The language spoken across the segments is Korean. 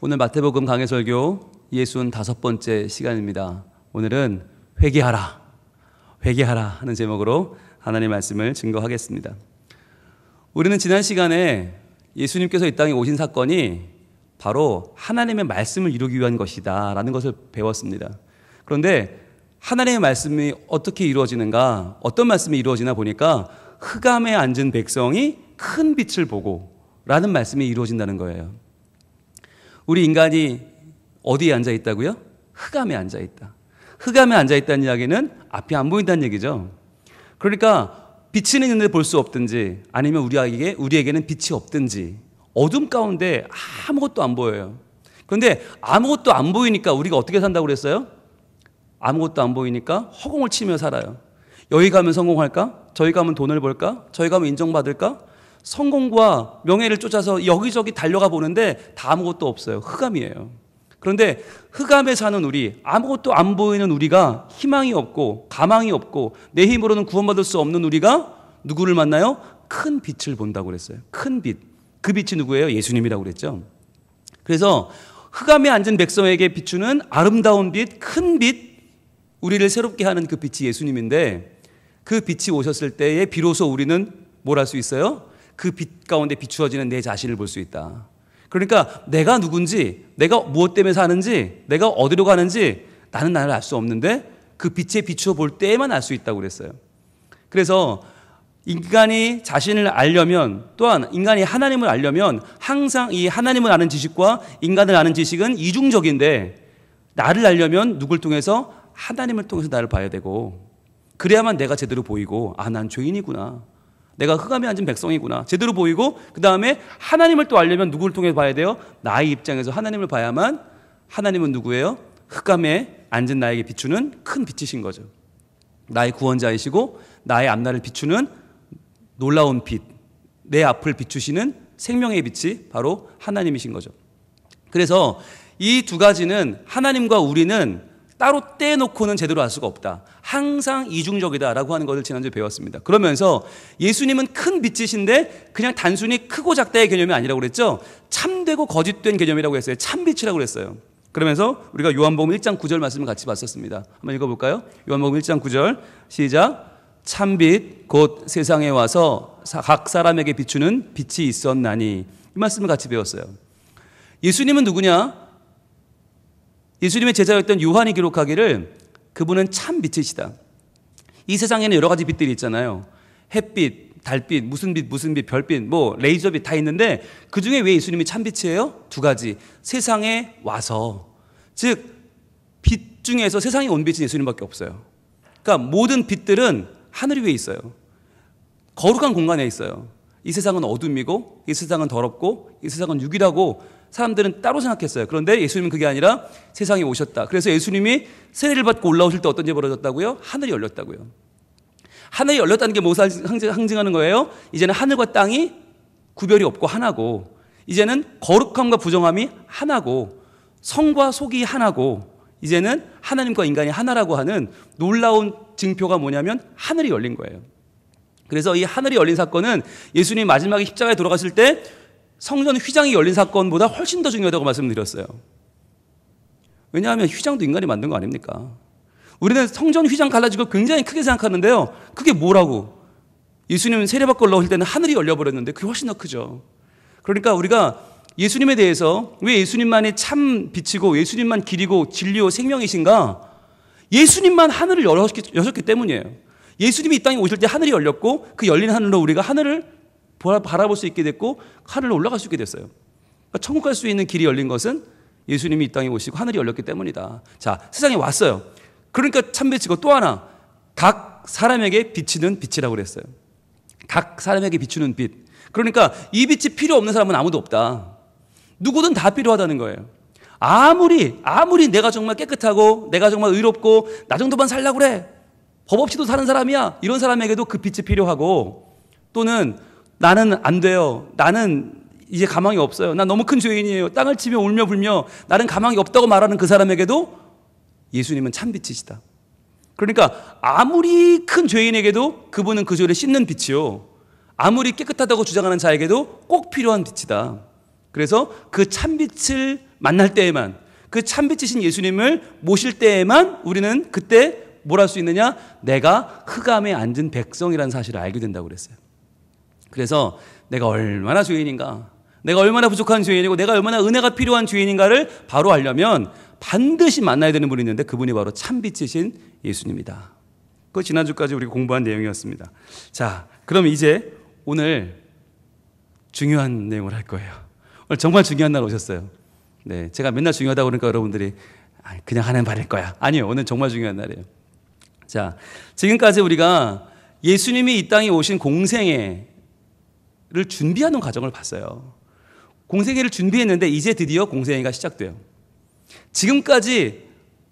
오늘 마태복음 강해설교 65번째 시간입니다. 오늘은 회개하라, 회개하라 하는 제목으로 하나님의 말씀을 증거하겠습니다. 우리는 지난 시간에 예수님께서 이 땅에 오신 사건이 바로 하나님의 말씀을 이루기 위한 것이다 라는 것을 배웠습니다. 그런데 하나님의 말씀이 어떻게 이루어지는가, 어떤 말씀이 이루어지나 보니까 흑암에 앉은 백성이 큰 빛을 보고 라는 말씀이 이루어진다는 거예요. 우리 인간이 어디에 앉아 있다고요? 흑암에 앉아 있다. 흑암에 앉아 있다는 이야기는 앞이 안 보인다는 얘기죠. 그러니까 빛은 있는데 볼 수 없든지, 아니면 우리에게는 빛이 없든지, 어둠 가운데 아무것도 안 보여요. 그런데 아무것도 안 보이니까 우리가 어떻게 산다고 그랬어요? 아무것도 안 보이니까 허공을 치며 살아요. 여기 가면 성공할까? 저기 가면 돈을 벌까? 저기 가면 인정받을까? 성공과 명예를 쫓아서 여기저기 달려가 보는데 다 아무것도 없어요. 흑암이에요. 그런데 흑암에 사는 우리, 아무것도 안 보이는 우리가, 희망이 없고 가망이 없고 내 힘으로는 구원받을 수 없는 우리가 누구를 만나요? 큰 빛을 본다고 그랬어요. 큰 빛. 그 빛이 누구예요? 예수님이라고 그랬죠. 그래서 흑암에 앉은 백성에게 비추는 아름다운 빛, 큰 빛, 우리를 새롭게 하는 그 빛이 예수님인데, 그 빛이 오셨을 때에 비로소 우리는 뭘 할 수 있어요? 그 빛 가운데 비추어지는 내 자신을 볼 수 있다. 그러니까 내가 누군지, 내가 무엇 때문에 사는지, 내가 어디로 가는지 나는 나를 알 수 없는데 그 빛에 비추어 볼 때에만 알 수 있다고 그랬어요. 그래서 인간이 자신을 알려면, 또한 인간이 하나님을 알려면 항상 이 하나님을 아는 지식과 인간을 아는 지식은 이중적인데, 나를 알려면 누굴 통해서? 하나님을 통해서 나를 봐야 되고, 그래야만 내가 제대로 보이고, 아, 난 죄인이구나, 내가 흑암에 앉은 백성이구나 제대로 보이고, 그 다음에 하나님을 또 알려면 누구를 통해 봐야 돼요? 나의 입장에서 하나님을 봐야만, 하나님은 누구예요? 흑암에 앉은 나에게 비추는 큰 빛이신 거죠. 나의 구원자이시고 나의 앞날을 비추는 놀라운 빛, 내 앞을 비추시는 생명의 빛이 바로 하나님이신 거죠. 그래서 이 두 가지는, 하나님과 우리는 따로 떼놓고는 제대로 알 수가 없다, 항상 이중적이다라고 하는 것을 지난주에 배웠습니다. 그러면서 예수님은 큰 빛이신데 그냥 단순히 크고 작다의 개념이 아니라고 그랬죠. 참되고 거짓된 개념이라고 했어요. 참빛이라고 그랬어요. 그러면서 우리가 요한복음 1장 9절 말씀을 같이 봤었습니다. 한번 읽어볼까요? 요한복음 1장 9절 시작. 참빛 곧 세상에 와서 각 사람에게 비추는 빛이 있었나니. 이 말씀을 같이 배웠어요. 예수님은 누구냐? 예수님의 제자였던 요한이 기록하기를 그분은 참 빛이시다. 이 세상에는 여러 가지 빛들이 있잖아요. 햇빛, 달빛, 무슨 빛, 별빛, 뭐 레이저빛 다 있는데, 그 중에 왜 예수님이 참 빛이에요? 두 가지. 세상에 와서, 즉 빛 중에서 세상에 온 빛은 예수님밖에 없어요. 그러니까 모든 빛들은 하늘 위에 있어요. 거룩한 공간에 있어요. 이 세상은 어둠이고, 이 세상은 더럽고, 이 세상은 육이라고 사람들은 따로 생각했어요. 그런데 예수님은 그게 아니라 세상에 오셨다. 그래서 예수님이 세례를 받고 올라오실 때 어떤 일이 벌어졌다고요? 하늘이 열렸다고요. 하늘이 열렸다는 게 무엇을 상징하는 거예요? 이제는 하늘과 땅이 구별이 없고 하나고, 이제는 거룩함과 부정함이 하나고, 성과 속이 하나고, 이제는 하나님과 인간이 하나라고 하는 놀라운 증표가 뭐냐면 하늘이 열린 거예요. 그래서 이 하늘이 열린 사건은 예수님이 마지막에 십자가에 돌아가실 때 성전 휘장이 열린 사건보다 훨씬 더 중요하다고 말씀드렸어요. 왜냐하면 휘장도 인간이 만든 거 아닙니까? 우리는 성전 휘장 갈라지고 굉장히 크게 생각하는데요, 그게 뭐라고? 예수님은 세례받고 올라오실 때는 하늘이 열려버렸는데 그게 훨씬 더 크죠. 그러니까 우리가 예수님에 대해서, 왜 예수님만이 참 빛이고 예수님만 길이고 진리요 생명이신가? 예수님만 하늘을 여셨기 때문이에요. 예수님이 이 땅에 오실 때 하늘이 열렸고, 그 열린 하늘로 우리가 하늘을 바라볼 수 있게 됐고, 하늘로 올라갈 수 있게 됐어요. 그러니까 천국 갈 수 있는 길이 열린 것은 예수님이 이 땅에 오시고 하늘이 열렸기 때문이다. 자, 세상에 왔어요. 그러니까 참빛이고, 또 하나, 각 사람에게 비치는 빛이라고 그랬어요. 각 사람에게 비추는 빛. 그러니까 이 빛이 필요 없는 사람은 아무도 없다. 누구든 다 필요하다는 거예요. 아무리 내가 정말 깨끗하고 내가 정말 의롭고 나 정도만 살려고 그래, 법 없이도 사는 사람이야, 이런 사람에게도 그 빛이 필요하고, 또는 나는 안 돼요, 나는 이제 가망이 없어요, 난 너무 큰 죄인이에요, 땅을 치며 울며 불며 나는 가망이 없다고 말하는 그 사람에게도 예수님은 참빛이시다. 그러니까 아무리 큰 죄인에게도 그분은 그 죄를 씻는 빛이요, 아무리 깨끗하다고 주장하는 자에게도 꼭 필요한 빛이다. 그래서 그 참빛을 만날 때에만, 그 참빛이신 예수님을 모실 때에만 우리는 그때 뭘 할 수 있느냐? 내가 흑암에 앉은 백성이라는 사실을 알게 된다고 그랬어요. 그래서 내가 얼마나 죄인인가, 내가 얼마나 부족한 죄인이고 내가 얼마나 은혜가 필요한 죄인인가를 바로 알려면 반드시 만나야 되는 분이 있는데 그분이 바로 참빛이신 예수님이다. 그 지난주까지 우리가 공부한 내용이었습니다. 자, 그럼 이제 오늘 중요한 내용을 할 거예요. 오늘 정말 중요한 날 오셨어요. 네, 제가 맨날 중요하다고 그러니까 여러분들이 그냥 하는 말일 거야. 아니요, 오늘 정말 중요한 날이에요. 자, 지금까지 우리가 예수님이 이 땅에 오신 공생애를 준비하는 과정을 봤어요. 공생애를 준비했는데 이제 드디어 공생애가 시작돼요. 지금까지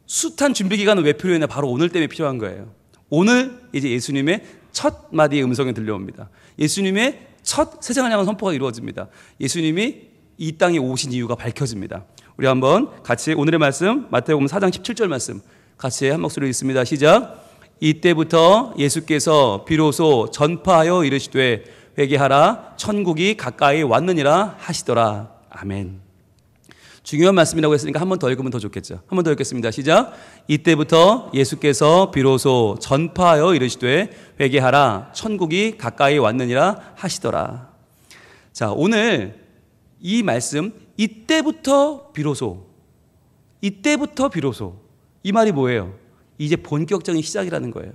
숱한 준비 기간은 왜 필요했냐? 바로 오늘 때문에 필요한 거예요. 오늘 이제 예수님의 첫 마디의 음성이 들려옵니다. 예수님의 첫 세상을 향한 선포가 이루어집니다. 예수님이 이 땅에 오신 이유가 밝혀집니다. 우리 한번 같이 오늘의 말씀 마태복음 4장 17절 말씀 같이 한 목소리로 읽습니다. 시작. 이때부터 예수께서 비로소 전파하여 이르시되 회개하라 천국이 가까이 왔느니라 하시더라. 아멘. 중요한 말씀이라고 했으니까 한 번 더 읽으면 더 좋겠죠. 한 번 더 읽겠습니다. 시작. 이때부터 예수께서 비로소 전파하여 이르시되 회개하라 천국이 가까이 왔느니라 하시더라. 자, 오늘 이 말씀 이때부터 비로소 이 말이 뭐예요? 이제 본격적인 시작이라는 거예요.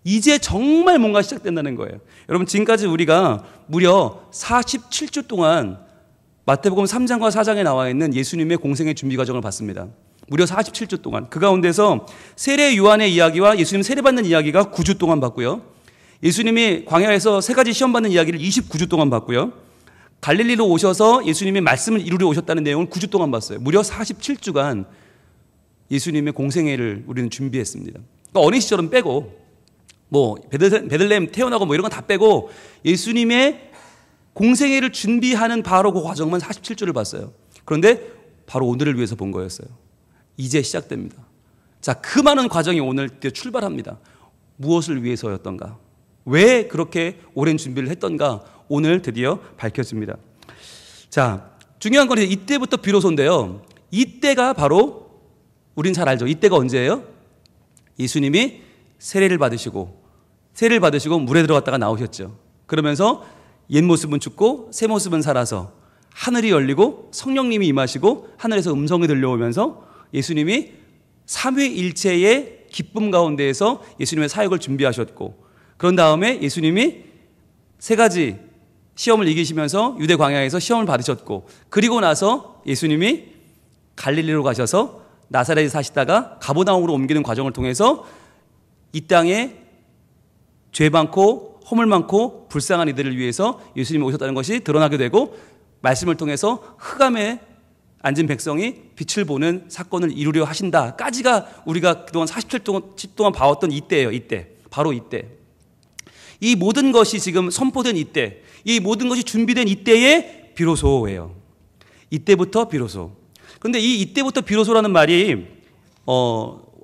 이제 정말 뭔가 시작된다는 거예요. 여러분, 지금까지 우리가 무려 47주 동안 마태복음 3장과 4장에 나와 있는 예수님의 공생의 준비 과정을 봤습니다. 무려 47주 동안. 그 가운데서 세례 요한의 이야기와 예수님 세례받는 이야기가 9주 동안 봤고요. 예수님이 광야에서 3가지 시험 받는 이야기를 29주 동안 봤고요. 갈릴리로 오셔서 예수님의 말씀을 이루려 오셨다는 내용을 9주 동안 봤어요. 무려 47주간 예수님의 공생애를 우리는 준비했습니다. 그러니까 어린 시절은 빼고, 베들레헴 태어나고 이런 건 다 빼고 예수님의 공생애를 준비하는 바로 그 과정만 47주를 봤어요. 그런데 바로 오늘을 위해서 본 거였어요. 이제 시작됩니다. 자, 그 많은 과정이 오늘 출발합니다. 무엇을 위해서였던가? 왜 그렇게 오랜 준비를 했던가? 오늘 드디어 밝혀집니다. 자, 중요한 건 이때부터 비로소인데요. 이때가 바로 우린 잘 알죠. 이때가 언제예요? 예수님이 세례를 받으시고 물에 들어갔다가 나오셨죠. 그러면서 옛 모습은 죽고 새 모습은 살아서 하늘이 열리고 성령님이 임하시고 하늘에서 음성이 들려오면서 예수님이 삼위일체의 기쁨 가운데에서 예수님의 사역을 준비하셨고, 그런 다음에 예수님이 3가지 시험을 이기시면서 유대 광야에서 시험을 받으셨고, 그리고 나서 예수님이 갈릴리로 가셔서 나사렛에 사시다가 가버나움으로 옮기는 과정을 통해서 이 땅에 죄 많고 허물 많고 불쌍한 이들을 위해서 예수님이 오셨다는 것이 드러나게 되고, 말씀을 통해서 흑암에 앉은 백성이 빛을 보는 사건을 이루려 하신다까지가 우리가 그동안 47주 동안 봐왔던 이때예요. 바로 이때. 이 모든 것이 지금 선포된 이때, 이 모든 것이 준비된 이때에 비로소예요. 이때부터 비로소. 그런데 이때부터 비로소라는 말이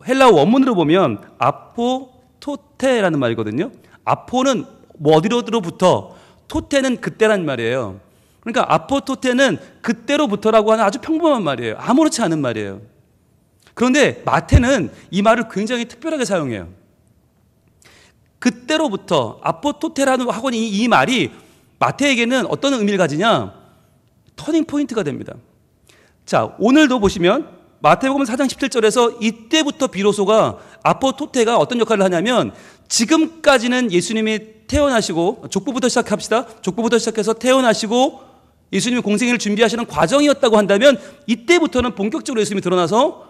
헬라어 원문으로 보면 아포토테라는 말이거든요. 아포는 어디로부터, 토테는 그때란 말이에요. 그러니까 아포토테는 그때로부터라고 하는 아주 평범한 말이에요. 아무렇지 않은 말이에요. 그런데 마태는 이 말을 굉장히 특별하게 사용해요. 그때로부터, 아포토테라는 하고 있는 이 말이 마태에게는 어떤 의미를 가지냐? 터닝 포인트가 됩니다. 자, 오늘도 보시면 마태복음 4장 17절에서 이때부터 비로소가 아포토테가 어떤 역할을 하냐면, 지금까지는 예수님이 태어나시고, 족부부터 시작합시다. 족부부터 시작해서 태어나시고 예수님이 공생애를 준비하시는 과정이었다고 한다면, 이때부터는 본격적으로 예수님이 드러나서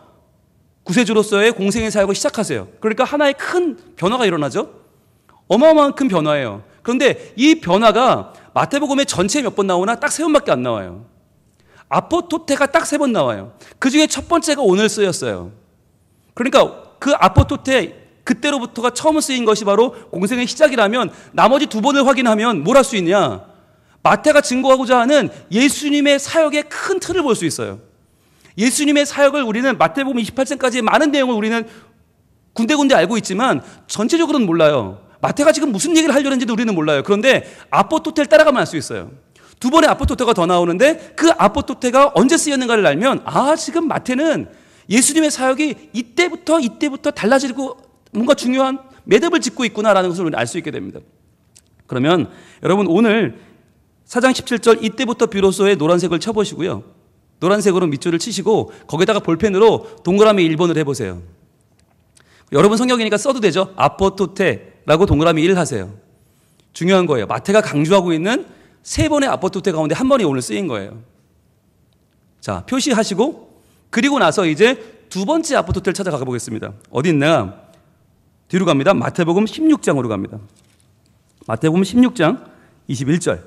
구세주로서의 공생애 사역을 시작하세요. 그러니까 하나의 큰 변화가 일어나죠. 어마어마한 큰 변화예요. 그런데 이 변화가 마태복음의 전체에 몇 번 나오나? 딱 3번밖에 안 나와요. 아포토테가 딱 3번 나와요. 그 중에 첫 번째가 오늘 쓰였어요. 그러니까 그 아포토테, 그때로부터가 처음 쓰인 것이 바로 공생의 시작이라면, 나머지 2번을 확인하면 뭘 할 수 있냐? 마태가 증거하고자 하는 예수님의 사역의 큰 틀을 볼 수 있어요. 예수님의 사역을 우리는 마태복음 28장까지의 많은 내용을 우리는 군데군데 알고 있지만 전체적으로는 몰라요. 마태가 지금 무슨 얘기를 하려는지도 우리는 몰라요. 그런데 아포토텔을 따라가면 알 수 있어요. 두 번의 아포토테가 더 나오는데 그 아포토테가 언제 쓰였는가를 알면 지금 마태는 예수님의 사역이 이때부터 달라지고 뭔가 중요한 매듭을 짓고 있구나라는 것을 알 수 있게 됩니다. 그러면 여러분 오늘 4장 17절 이때부터 비로소의 노란색을 쳐보시고요. 노란색으로 밑줄을 치시고 거기다가 볼펜으로 동그라미 1번을 해보세요. 여러분 성경이니까 써도 되죠. 아포토테라고 동그라미 1 하세요. 중요한 거예요. 마태가 강조하고 있는 세 번의 아포토테 가운데 한 번이 오늘 쓰인 거예요. 자, 표시하시고 그리고 나서 이제 두 번째 아포토테를 찾아가 보겠습니다. 어디 있나? 뒤로 갑니다. 마태복음 16장으로 갑니다. 마태복음 16장 21절.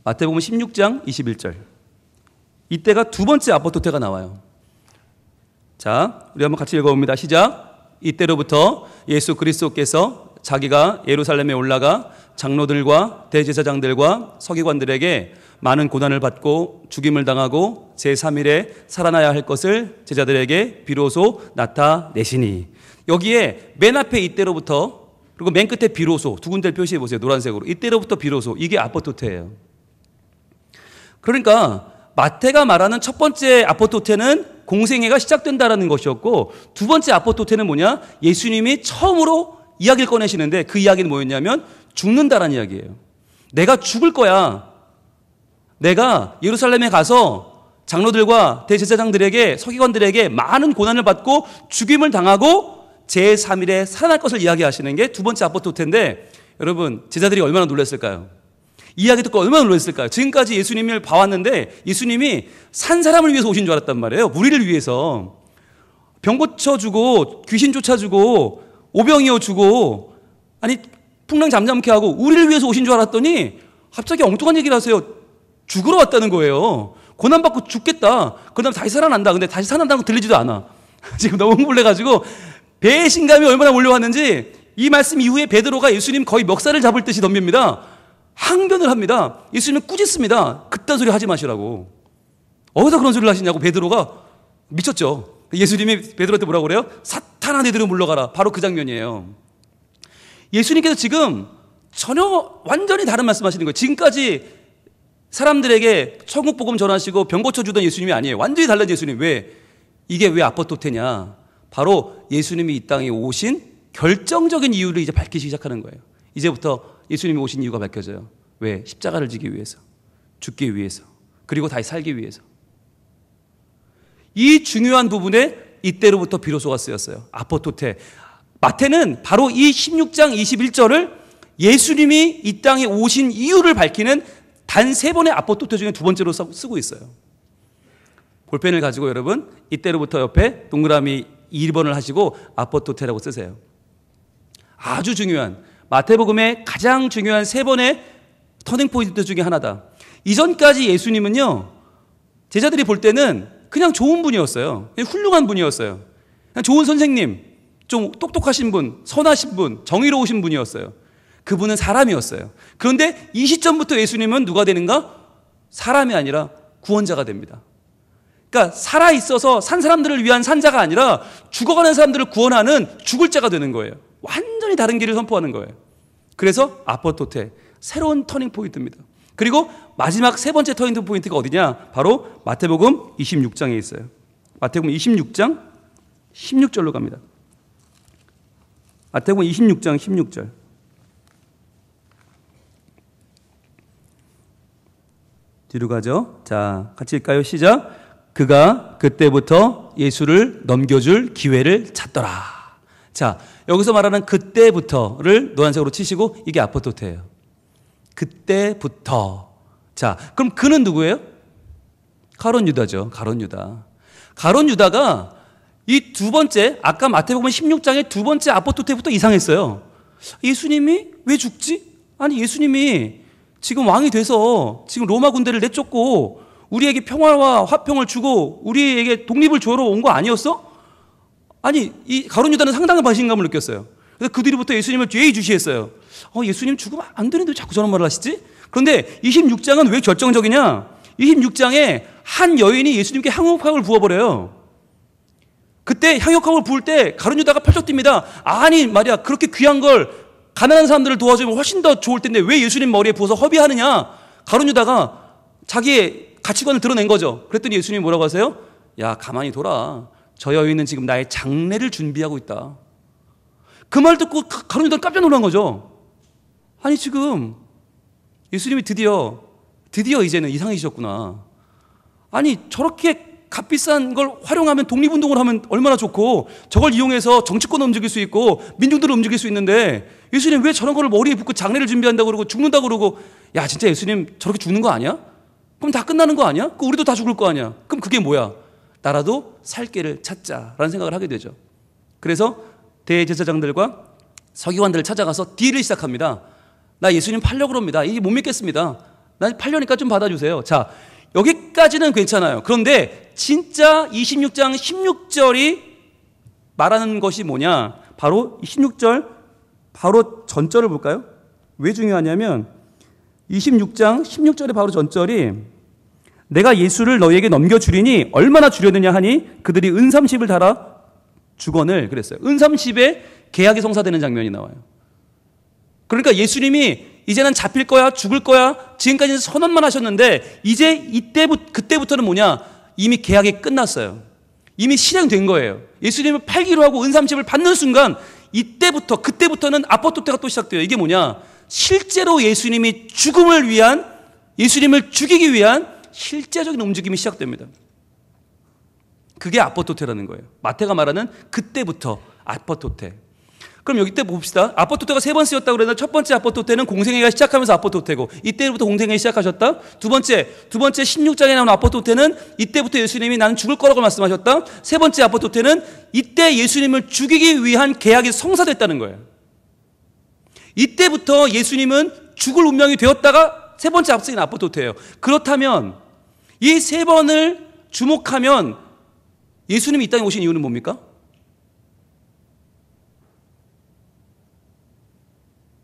마태복음 16장 21절. 이때가 두 번째 아포토테가 나와요. 자, 우리 한번 같이 읽어봅니다. 시작. 이때로부터 예수 그리스도께서 자기가 예루살렘에 올라가 장로들과 대제사장들과 서기관들에게 많은 고난을 받고 죽임을 당하고 제3일에 살아나야 할 것을 제자들에게 비로소 나타내시니. 여기에 맨 앞에 이때로부터 그리고 맨 끝에 비로소 두 군데를 표시해 보세요. 노란색으로. 이때로부터 비로소. 이게 아포토테예요. 그러니까 마태가 말하는 첫 번째 아포토테는 공생애가 시작된다라는 것이었고 두 번째 아포토테는 뭐냐? 예수님이 처음으로 이야기를 꺼내시는데 그 이야기는 뭐였냐면 죽는다라는 이야기예요. 내가 죽을 거야. 내가 예루살렘에 가서 장로들과 대제사장들에게 서기관들에게 많은 고난을 받고 죽임을 당하고 제3일에 살아날 것을 이야기하시는 게 두 번째 아포토테인데 여러분 제자들이 얼마나 놀랐을까요? 이야기 듣고 얼마나 놀랐을까요? 지금까지 예수님을 봐왔는데 예수님이 산 사람을 위해서 오신 줄 알았단 말이에요. 우리를 위해서. 병 고쳐주고 귀신 쫓아주고 오병이어 주고 아니 풍랑 잠잠케 하고 우리를 위해서 오신 줄 알았더니 갑자기 엉뚱한 얘기를 하세요. 죽으러 왔다는 거예요. 고난받고 죽겠다. 그 다음에 다시 살아난다. 근데 다시 살아난다는 거 들리지도 않아. 지금 너무 흥분해가지고 배신감이 얼마나 몰려왔는지 이 말씀 이후에 베드로가 예수님 거의 멱살을 잡을 듯이 덤빕니다. 항변을 합니다. 예수님은 꾸짖습니다. 그딴 소리 하지 마시라고. 어디서 그런 소리를 하시냐고 베드로가 미쳤죠. 예수님이 베드로한테 뭐라고 그래요? 사탄아 너희들은 물러가라. 바로 그 장면이에요. 예수님께서 지금 전혀 완전히 다른 말씀하시는 거예요. 지금까지 사람들에게 천국 복음 전하시고 병 고쳐주던 예수님이 아니에요. 완전히 달라진 예수님. 왜? 이게 왜 아포토테냐? 바로 예수님이 이 땅에 오신 결정적인 이유를 이제 밝히기 시작하는 거예요. 이제부터 예수님이 오신 이유가 밝혀져요. 왜? 십자가를 지기 위해서, 죽기 위해서, 그리고 다시 살기 위해서. 이 중요한 부분에 이때로부터 비로소가 쓰였어요. 아포토테. 마태는 바로 이 16장 21절을 예수님이 이 땅에 오신 이유를 밝히는 단 세 번의 아포토테 중에 두 번째로 쓰고 있어요. 볼펜을 가지고 여러분 이때로부터 옆에 동그라미 2번을 하시고 아포토테라고 쓰세요. 아주 중요한 마태복음의 가장 중요한 세 번의 터닝 포인트 중에 하나다. 이전까지 예수님은요 제자들이 볼 때는 그냥 좋은 분이었어요. 그냥 훌륭한 분이었어요. 그냥 좋은 선생님, 좀 똑똑하신 분, 선하신 분, 정의로우신 분이었어요. 그분은 사람이었어요. 그런데 이 시점부터 예수님은 누가 되는가? 사람이 아니라 구원자가 됩니다. 그러니까 살아있어서 산 사람들을 위한 산자가 아니라 죽어가는 사람들을 구원하는 죽을 자가 되는 거예요. 완전히 다른 길을 선포하는 거예요. 그래서 아포토테, 새로운 터닝 포인트입니다. 그리고 마지막 세 번째 터닝 포인트가 어디냐? 바로 마태복음 26장에 있어요. 마태복음 26장 16절로 갑니다. 마태복음 26장 16절. 뒤로 가죠. 자, 같이 읽까요? 시작. 그가 그때부터 예수를 넘겨줄 기회를 찾더라. 자, 여기서 말하는 그때부터를 노란색으로 치시고 이게 아포토테예요. 그때부터. 자, 그럼 그는 누구예요? 가룟 유다죠. 가룟 유다. 가룟 유다가 이 두 번째, 아까 마태복음 16장의 두 번째 아포토테부터 이상했어요. 예수님이 왜 죽지? 아니, 예수님이 지금 왕이 돼서 지금 로마 군대를 내쫓고 우리에게 평화와 화평을 주고 우리에게 독립을 주러 온 거 아니었어? 아니, 이 가룟 유다는 상당한 배신감을 느꼈어요. 그래서 그 뒤로부터 예수님을 예의주시했어요. 예수님 죽으면 안 되는데 왜 자꾸 저런 말을 하시지? 그런데 26장은 왜 결정적이냐? 26장에 한 여인이 예수님께 향유옥합을 부어버려요. 그때 향유옥합을 부을 때 가룟 유다가 펄쩍 뜁니다. 아니 말이야, 그렇게 귀한 걸 가난한 사람들을 도와주면 훨씬 더 좋을 텐데 왜 예수님 머리에 부어서 허비하느냐? 가룟 유다가 자기의 가치관을 드러낸 거죠. 그랬더니 예수님이 뭐라고 하세요? 야, 가만히 돌아. 저 여인은 지금 나의 장례를 준비하고 있다. 그 말 듣고 가룟 유다는 깜짝 놀란 거죠. 아니, 지금 예수님이 드디어 이제는 이상해지셨구나. 아니, 저렇게 값비싼 걸 활용하면 독립운동을 하면 얼마나 좋고 저걸 이용해서 정치권을 움직일 수 있고 민중들을 움직일 수 있는데 예수님 왜 저런 거를 머리에 붓고 장례를 준비한다고 그러고 죽는다고 그러고 야, 진짜 예수님 저렇게 죽는 거 아니야? 그럼 다 끝나는 거 아니야? 그럼 우리도 다 죽을 거 아니야? 그럼 그게 뭐야? 나라도 살 길을 찾자라는 생각을 하게 되죠. 그래서 대제사장들과 서기관들을 찾아가서 딜을 시작합니다. 나 예수님 팔려고 그럽니다. 이게 못 믿겠습니다. 나 팔려니까 좀 받아주세요. 자, 여기까지는 괜찮아요. 그런데 진짜 26장 16절이 말하는 것이 뭐냐? 바로 16절 바로 전절을 볼까요? 왜 중요하냐면 26장 16절의 바로 전절이 내가 예수를 너희에게 넘겨주리니 얼마나 주려느냐 하니 그들이 은삼십을 달아 주거늘 그랬어요. 은삼십에 계약이 성사되는 장면이 나와요. 그러니까 예수님이 이제는 잡힐 거야, 죽을 거야. 지금까지는 선언만 하셨는데 이제 그때부터는 뭐냐? 이미 계약이 끝났어요. 이미 실행된 거예요. 예수님을 팔기로 하고 은삼십을 받는 순간 그때부터는 아포토테가 또 시작돼요. 이게 뭐냐? 실제로 예수님이 예수님을 죽이기 위한 실제적인 움직임이 시작됩니다. 그게 아포토테라는 거예요. 마태가 말하는 그때부터 아포토테. 그럼 여기 때 봅시다. 아포토테가 세 번 쓰였다고 그랬는데 첫 번째 아포토테는 공생애가 시작하면서 아포토테고 이때부터 공생애 시작하셨다. 두 번째 16장에 나오는 아포토테는 이때부터 예수님이 나는 죽을 거라고 말씀하셨다. 세 번째 아포토테는 이때 예수님을 죽이기 위한 계약이 성사됐다는 거예요. 이때부터 예수님은 죽을 운명이 되었다가 세 번째 앞서인 아포토테예요. 그렇다면 이 세 번을 주목하면 예수님이 이 땅에 오신 이유는 뭡니까?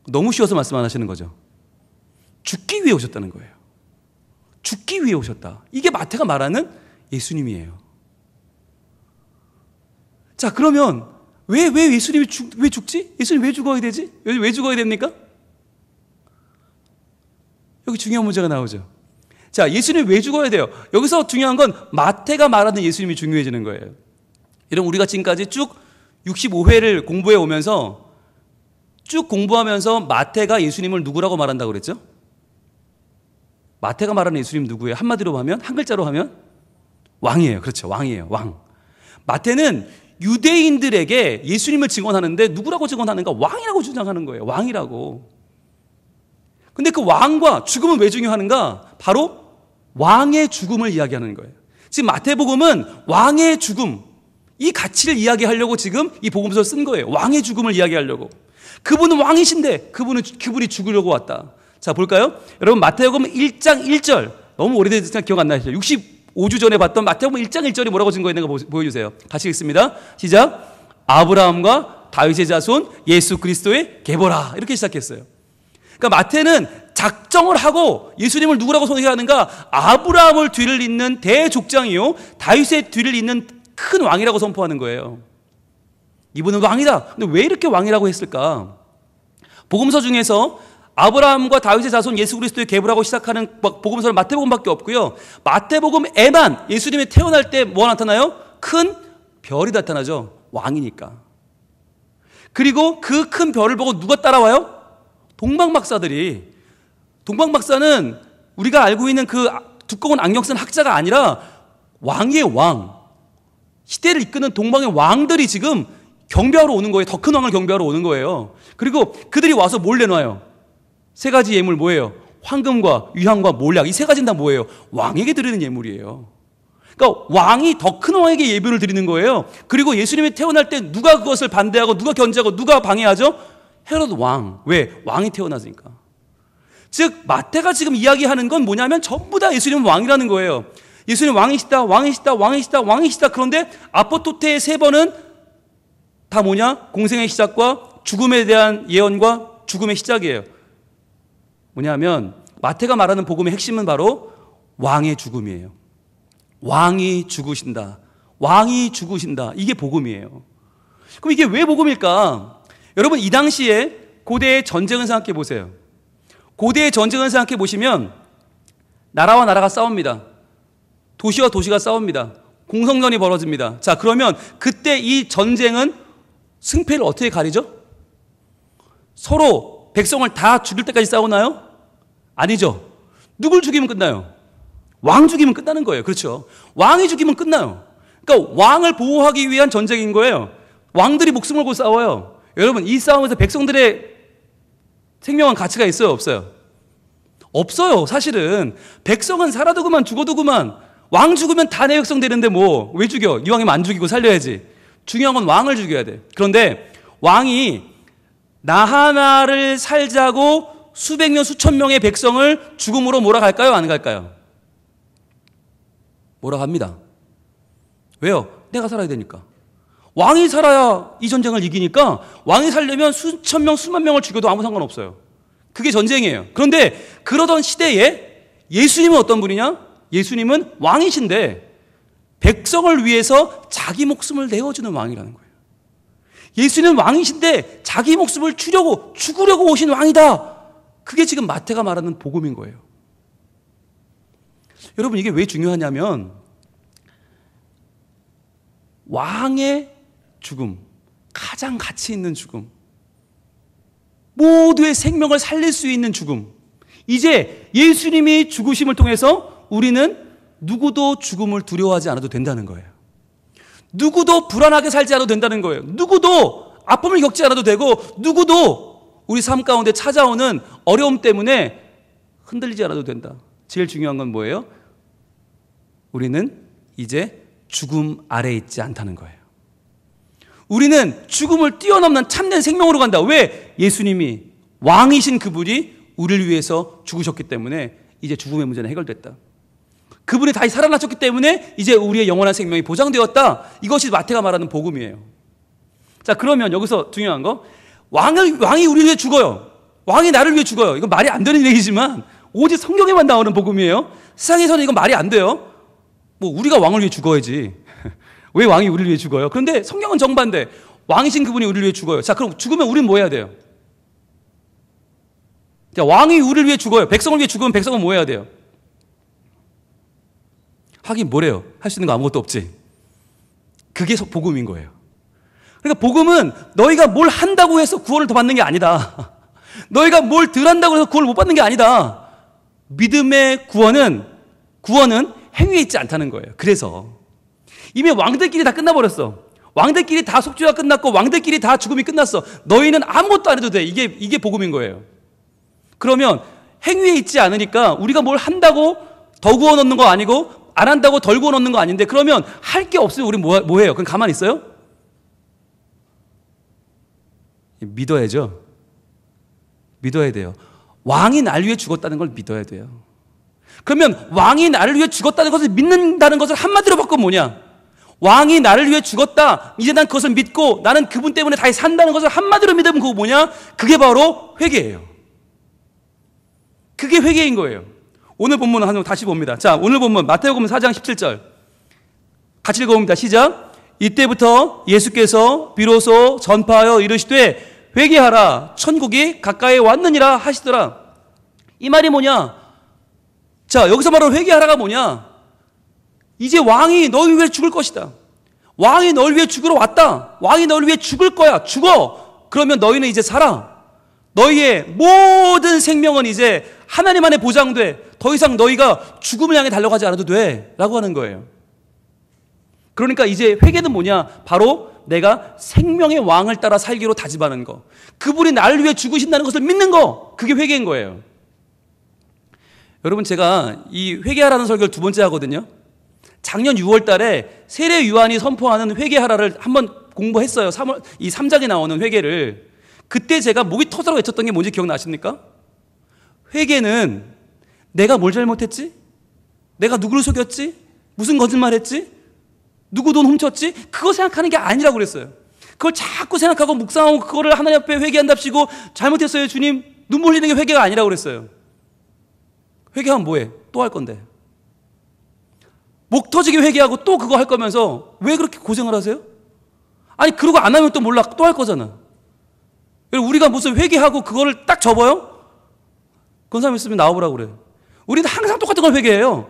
너무 쉬워서 말씀 안 하시는 거죠. 죽기 위해 오셨다는 거예요. 죽기 위해 오셨다. 이게 마태가 말하는 예수님이에요. 자, 그러면 왜 예수님이 왜 죽지? 예수님 왜 죽어야 되지? 왜 죽어야 됩니까? 여기 중요한 문제가 나오죠. 자, 예수님 왜 죽어야 돼요? 여기서 중요한 건 마태가 말하는 예수님이 중요해지는 거예요. 여러분, 우리가 지금까지 쭉 65회를 공부해 오면서 쭉 공부하면서 마태가 예수님을 누구라고 말한다고 그랬죠? 마태가 말하는 예수님 누구예요? 한마디로 하면, 한 글자로 하면 왕이에요. 그렇죠. 왕이에요. 왕. 마태는 유대인들에게 예수님을 증언하는데 누구라고 증언하는가? 왕이라고 주장하는 거예요. 왕이라고. 근데 그 왕과 죽음은 왜 중요한가? 바로 왕의 죽음을 이야기하는 거예요. 지금 마태복음은 왕의 죽음, 이 가치를 이야기하려고 지금 이 복음서를 쓴 거예요. 왕의 죽음을 이야기하려고. 그분은 왕이신데 그분이 죽으려고 왔다. 자, 볼까요? 여러분, 마태복음 1장 1절. 너무 오래됐으니까 기억 안 나시죠? 65주 전에 봤던 마태복음 1장 1절이 뭐라고 증거했는가 보여주세요. 같이 읽습니다. 시작. 아브라함과 다윗의 자손 예수 그리스도의 계보라. 이렇게 시작했어요. 그러니까 마태는 작정을 하고 예수님을 누구라고 소개하는가? 아브라함을 뒤를 잇는 대족장이요, 다윗의 뒤를 잇는 큰 왕이라고 선포하는 거예요. 이분은 왕이다. 근데 왜 이렇게 왕이라고 했을까? 복음서 중에서 아브라함과 다윗의 자손 예수 그리스도의 계보라고 시작하는 복음서는 마태복음밖에 없고요. 마태복음에만 예수님이 태어날 때 뭐가 나타나요? 큰 별이 나타나죠. 왕이니까. 그리고 그 큰 별을 보고 누가 따라와요? 동방박사들이. 동방박사는 우리가 알고 있는 그 두꺼운 안경 쓴 학자가 아니라 왕의 왕, 시대를 이끄는 동방의 왕들이 지금 경배하러 오는 거예요. 더 큰 왕을 경배하러 오는 거예요. 그리고 그들이 와서 뭘 내놔요? 세 가지 예물 뭐예요? 황금과 유향과 몰약. 이 세 가지는 다 뭐예요? 왕에게 드리는 예물이에요. 그러니까 왕이 더 큰 왕에게 예물을 드리는 거예요. 그리고 예수님이 태어날 때 누가 그것을 반대하고 누가 견제하고 누가 방해하죠? 헤로드 왕. 왜? 왕이 태어났으니까. 즉 마태가 지금 이야기하는 건 뭐냐면 전부 다 예수님은 왕이라는 거예요. 예수님 왕이시다, 왕이시다, 왕이시다, 왕이시다. 그런데 아포토테의 세 번은 다 뭐냐? 공생의 시작과 죽음에 대한 예언과 죽음의 시작이에요. 뭐냐면 마태가 말하는 복음의 핵심은 바로 왕의 죽음이에요. 왕이 죽으신다. 왕이 죽으신다. 이게 복음이에요. 그럼 이게 왜 복음일까? 여러분, 이 당시에 고대의 전쟁을 생각해 보세요. 고대의 전쟁을 생각해 보시면 나라와 나라가 싸웁니다. 도시와 도시가 싸웁니다. 공성전이 벌어집니다. 자, 그러면 그때 이 전쟁은 승패를 어떻게 가리죠? 서로 백성을 다 죽일 때까지 싸우나요? 아니죠. 누굴 죽이면 끝나요? 왕 죽이면 끝나는 거예요. 그렇죠. 왕이 죽이면 끝나요. 그러니까 왕을 보호하기 위한 전쟁인 거예요. 왕들이 목숨을 걸고 싸워요. 여러분, 이 싸움에서 백성들의 생명은 가치가 있어요, 없어요? 없어요. 사실은 백성은 살아도 그만 죽어도 그만. 왕 죽으면 다 내 백성 되는데 뭐 왜 죽여? 이왕이면 안 죽이고 살려야지. 중요한 건 왕을 죽여야 돼. 그런데 왕이 나 하나를 살자고 수백 명 수천 명의 백성을 죽음으로 몰아갈까요? 안 갈까요? 몰아갑니다. 왜요? 내가 살아야 되니까. 왕이 살아야 이 전쟁을 이기니까 왕이 살려면 수천 명 수만 명을 죽여도 아무 상관없어요. 그게 전쟁이에요. 그런데 그러던 시대에 예수님은 어떤 분이냐? 예수님은 왕이신데 백성을 위해서 자기 목숨을 내어주는 왕이라는 거예요. 예수님은 왕이신데 자기 목숨을 주려고 죽으려고 오신 왕이다. 그게 지금 마태가 말하는 복음인 거예요. 여러분, 이게 왜 중요하냐면 왕의 죽음, 가장 가치 있는 죽음, 모두의 생명을 살릴 수 있는 죽음, 이제 예수님이 죽으심을 통해서 우리는 누구도 죽음을 두려워하지 않아도 된다는 거예요. 누구도 불안하게 살지 않아도 된다는 거예요. 누구도 아픔을 겪지 않아도 되고, 누구도 우리 삶 가운데 찾아오는 어려움 때문에 흔들리지 않아도 된다. 제일 중요한 건 뭐예요? 우리는 이제 죽음 아래에 있지 않다는 거예요. 우리는 죽음을 뛰어넘는 참된 생명으로 간다. 왜? 예수님이 왕이신 그분이 우리를 위해서 죽으셨기 때문에 이제 죽음의 문제는 해결됐다. 그분이 다시 살아나셨기 때문에 이제 우리의 영원한 생명이 보장되었다. 이것이 마태가 말하는 복음이에요. 자, 그러면 여기서 중요한 거, 왕이 우리를 위해 죽어요. 왕이 나를 위해 죽어요. 이건 말이 안 되는 얘기지만 오직 성경에만 나오는 복음이에요. 세상에서는 이건 말이 안 돼요. 뭐 우리가 왕을 위해 죽어야지. 왜 왕이 우리를 위해 죽어요? 그런데 성경은 정반대. 왕이신 그분이 우리를 위해 죽어요. 자, 그럼 죽으면 우리는 뭐 해야 돼요? 자, 왕이 우리를 위해 죽어요. 백성을 위해 죽으면 백성은 뭐 해야 돼요? 하긴 뭐래요? 할 수 있는 거 아무것도 없지. 그게 복음인 거예요. 그러니까 복음은 너희가 뭘 한다고 해서 구원을 더 받는 게 아니다. 너희가 뭘 덜 한다고 해서 구원을 못 받는 게 아니다. 믿음의 구원은 행위에 있지 않다는 거예요. 그래서 이미 왕들끼리 다 끝나버렸어. 왕들끼리 다 속죄가 끝났고 왕들끼리 다 죽음이 끝났어. 너희는 아무것도 안 해도 돼. 이게 복음인 거예요. 그러면 행위에 있지 않으니까 우리가 뭘 한다고 더 구원 얻는 거 아니고 안 한다고 덜 구원 얻는 거 아닌데, 그러면 할 게 없으면 우리 뭐 해요? 그럼 가만히 있어요? 믿어야죠. 믿어야 돼요. 왕이 날 위해 죽었다는 걸 믿어야 돼요. 그러면 왕이 나를 위해 죽었다는 것을 믿는다는 것을 한마디로 바꾸면 뭐냐? 왕이 나를 위해 죽었다. 이제 난 그것을 믿고 나는 그분 때문에 다시 산다는 것을 한마디로 믿으면 그거 뭐냐? 그게 바로 회개예요. 그게 회개인 거예요. 오늘 본문을 한번 다시 봅니다. 자, 오늘 본문 마태복음 4장 17절 같이 읽어봅니다. 시작. 이때부터 예수께서 비로소 전파하여 이르시되 회개하라, 천국이 가까이 왔느니라 하시더라. 이 말이 뭐냐? 자, 여기서 말하는 회개하라가 뭐냐? 이제 왕이 너희 위해 죽을 것이다. 왕이 너를 위해 죽으러 왔다. 왕이 너를 위해 죽을 거야. 죽어. 그러면 너희는 이제 살아. 너희의 모든 생명은 이제 하나님 안에 보장돼. 더 이상 너희가 죽음을 향해 달려가지 않아도 돼. 라고 하는 거예요. 그러니까 이제 회개는 뭐냐? 바로 내가 생명의 왕을 따라 살기로 다짐하는 거. 그분이 나를 위해 죽으신다는 것을 믿는 거. 그게 회개인 거예요. 여러분, 제가 이 회개하라는 설교를 두 번째 하거든요. 작년 6월 달에 세례 요한이 선포하는 회개하라를 한번 공부했어요. 3장에 나오는 회개를. 그때 제가 목이 터져라 외쳤던 게 뭔지 기억나십니까? 회개는 내가 뭘 잘못했지? 내가 누구를 속였지? 무슨 거짓말 했지? 누구 돈 훔쳤지? 그거 생각하는 게 아니라고 그랬어요. 그걸 자꾸 생각하고 묵상하고 그거를 하나님 앞에 회개한답시고 잘못했어요 주님, 눈물 흘리는 게 회개가 아니라고 그랬어요. 회개하면 뭐해? 또 할 건데. 목 터지게 회개하고 또 그거 할 거면서 왜 그렇게 고생을 하세요? 아니, 그러고 안 하면 또 몰라, 또 할 거잖아. 우리가 무슨 회개하고 그거를 딱 접어요? 그런 사람 있으면 나와보라고 그래요. 우리는 항상 똑같은 걸 회개해요.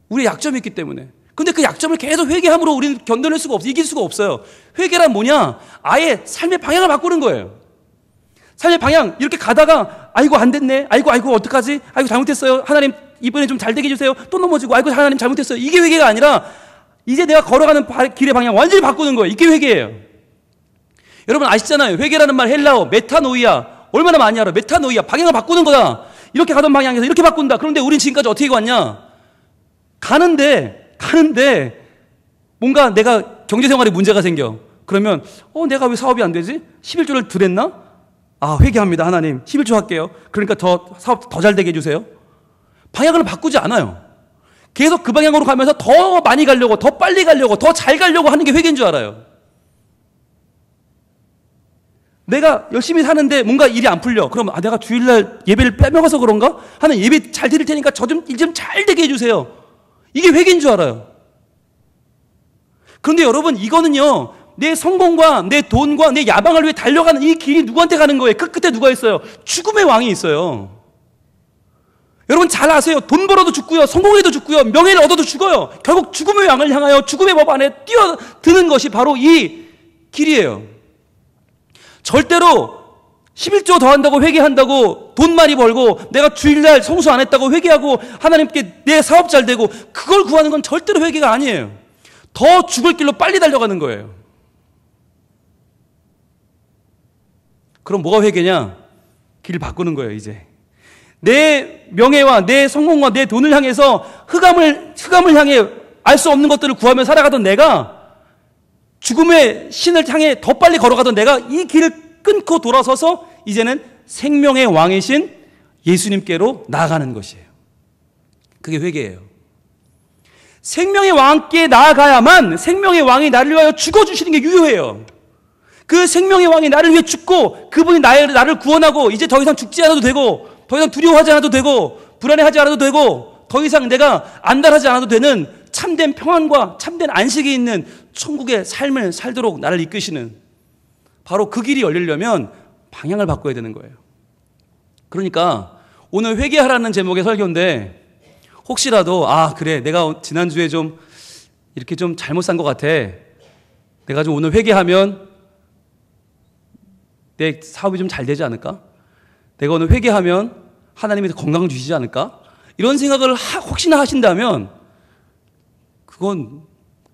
우리의 약점이 있기 때문에. 근데 그 약점을 계속 회개함으로 우리는 견뎌낼 수가 없어요. 이길 수가 없어요. 회개란 뭐냐? 아예 삶의 방향을 바꾸는 거예요. 삶의 방향, 이렇게 가다가 아이고 안 됐네, 아이고 어떡하지, 아이고 잘못했어요, 하나님 이번에 좀 잘 되게 해주세요, 또 넘어지고 아이고 하나님 잘못했어요. 이게 회개가 아니라 이제 내가 걸어가는 길의 방향 완전히 바꾸는 거예요. 이게 회개예요. 여러분 아시잖아요. 회개라는 말 헬라어 메타노이아, 얼마나 많이 알아. 메타노이아, 방향을 바꾸는 거다. 이렇게 가던 방향에서 이렇게 바꾼다. 그런데 우린 지금까지 어떻게 왔냐? 가는데 뭔가 내가 경제생활에 문제가 생겨. 그러면 내가 왜 사업이 안 되지? 11조를 덜 했나? 회개합니다. 하나님 11조 할게요. 그러니까 사업 더 잘 되게 해주세요. 방향을 바꾸지 않아요. 계속 그 방향으로 가면서 더 많이 가려고, 더 빨리 가려고, 더 잘 가려고 하는 게 회개인 줄 알아요. 내가 열심히 사는데 뭔가 일이 안 풀려. 그럼 내가 주일날 예배를 빼먹어서 그런가? 하는 예배 잘 드릴 테니까 일 좀 잘 되게 해주세요. 이게 회개인 줄 알아요. 그런데 여러분 이거는요, 내 성공과 내 돈과 내 야망을 위해 달려가는 이 길이 누구한테 가는 거예요? 그 끝에 누가 있어요? 죽음의 왕이 있어요. 여러분 잘 아세요. 돈 벌어도 죽고요, 성공해도 죽고요, 명예를 얻어도 죽어요. 결국 죽음의 왕을 향하여 죽음의 법 안에 뛰어드는 것이 바로 이 길이에요. 절대로 11조 더 한다고 회개한다고 돈 많이 벌고 내가 주일날 성수 안 했다고 회개하고 하나님께 내 사업 잘 되고 그걸 구하는 건 절대로 회개가 아니에요. 더 죽을 길로 빨리 달려가는 거예요. 그럼 뭐가 회개냐? 길을 바꾸는 거예요. 이제 내 명예와 내 성공과 내 돈을 향해서 흑암을 향해 알 수 없는 것들을 구하며 살아가던 내가, 죽음의 신을 향해 더 빨리 걸어가던 내가 이 길을 끊고 돌아서서 이제는 생명의 왕이신 예수님께로 나아가는 것이에요. 그게 회개예요. 생명의 왕께 나아가야만 생명의 왕이 나를 위하여 죽어주시는 게 유효해요. 그 생명의 왕이 나를 위해 죽고 그분이 나를 구원하고 이제 더 이상 죽지 않아도 되고 더 이상 두려워하지 않아도 되고 불안해하지 않아도 되고 더 이상 내가 안달하지 않아도 되는 참된 평안과 참된 안식이 있는 천국의 삶을 살도록 나를 이끄시는, 바로 그 길이 열리려면 방향을 바꿔야 되는 거예요. 그러니까 오늘 회개하라는 제목의 설교인데, 혹시라도 그래 내가 지난주에 좀 이렇게 좀 잘못 산 것 같아, 내가 좀 오늘 회개하면 내 사업이 좀 잘 되지 않을까? 내가 오늘 회개하면 하나님이 건강 주시지 않을까? 이런 생각을 혹시나 하신다면 그건